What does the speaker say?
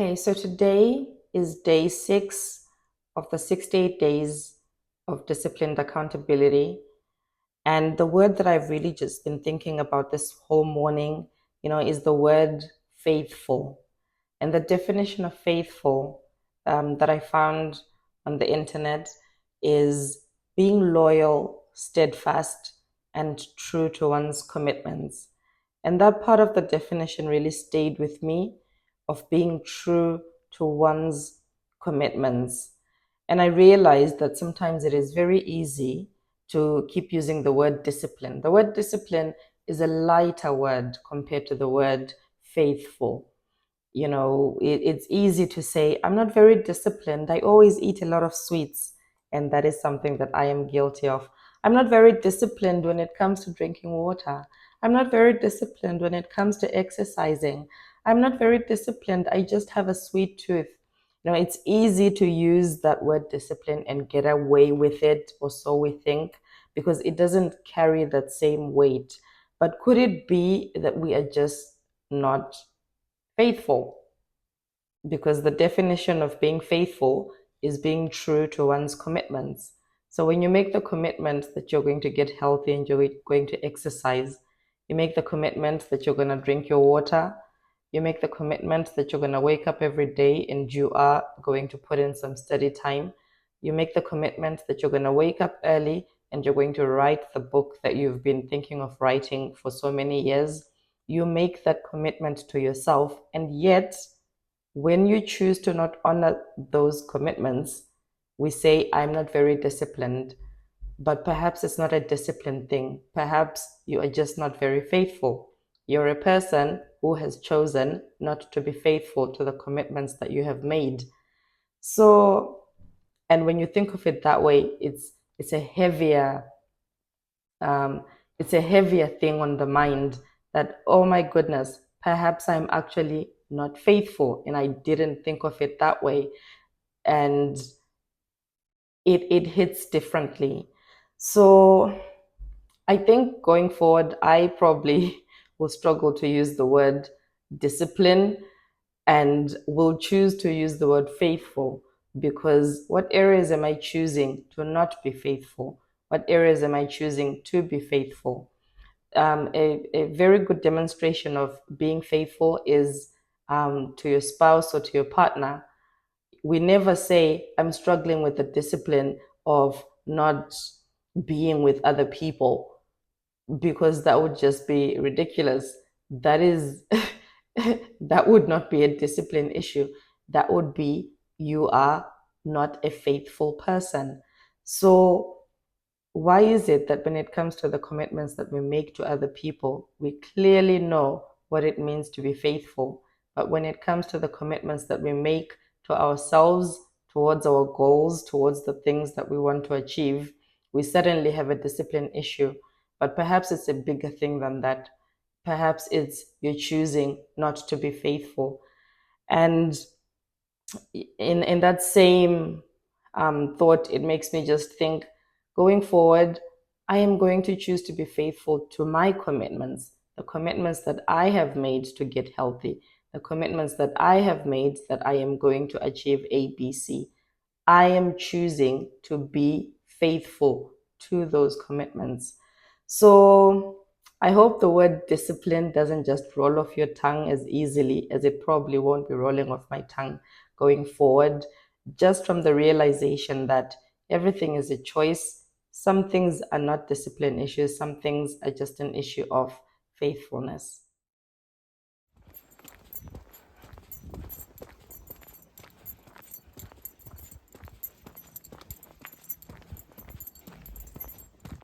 Okay, so today is day 6 of the 68 days of disciplined accountability. And the word that I've really just been thinking about this whole morning, is the word faithful. And the definition of faithful that I found on the internet is being loyal, steadfast, and true to one's commitments. And that part of the definition really stayed with me of being true to one's commitments. And I realized that sometimes it is very easy to keep using the word discipline. The word discipline is a lighter word compared to the word faithful. It's easy to say, I'm not very disciplined. I always eat a lot of sweets. And that is something that I am guilty of. I'm not very disciplined when it comes to drinking water. I'm not very disciplined when it comes to exercising. I'm not very disciplined. I just have a sweet tooth. It's easy to use that word discipline and get away with it, or so we think, because it doesn't carry that same weight. But could it be that we are just not faithful? Because the definition of being faithful is being true to one's commitments. So when you make the commitment that you're going to get healthy and you're going to exercise, you make the commitment that you're going to drink your water, you make the commitment that you're going to wake up every day and you are going to put in some study time, you make the commitment that you're going to wake up early and you're going to write the book that you've been thinking of writing for so many years. You make that commitment to yourself, and yet when you choose to not honor those commitments, we say, I'm not very disciplined. But perhaps it's not a discipline thing. Perhaps you are just not very faithful. You're a person who has chosen not to be faithful to the commitments that you have made. So, and when you think of it that way, it's a heavier it's a heavier thing on the mind that, oh my goodness, perhaps I'm actually not faithful and I didn't think of it that way. And it hits differently. So I think going forward, I probably will struggle to use the word discipline and will choose to use the word faithful, because what areas am I choosing to not be faithful? What areas am I choosing to be faithful? A very good demonstration of being faithful is to your spouse or to your partner. We never say, I'm struggling with the discipline of not being with other people, because that would just be ridiculous. That is, that would not be a discipline issue. That would be, you are not a faithful person. So, why is it that when it comes to the commitments that we make to other people, we clearly know what it means to be faithful? But when it comes to the commitments that we make to ourselves, towards our goals, towards the things that we want to achieve, we suddenly have a discipline issue. But perhaps it's a bigger thing than that. Perhaps it's you're choosing not to be faithful. And in that same thought, it makes me just think, going forward, I am going to choose to be faithful to my commitments, the commitments that I have made to get healthy, the commitments that I have made that I am going to achieve ABC. I am choosing to be faithful to those commitments. So I hope the word discipline doesn't just roll off your tongue as easily as it probably won't be rolling off my tongue going forward, just from the realization that everything is a choice. Some things are not discipline issues, some things are just an issue of faithfulness.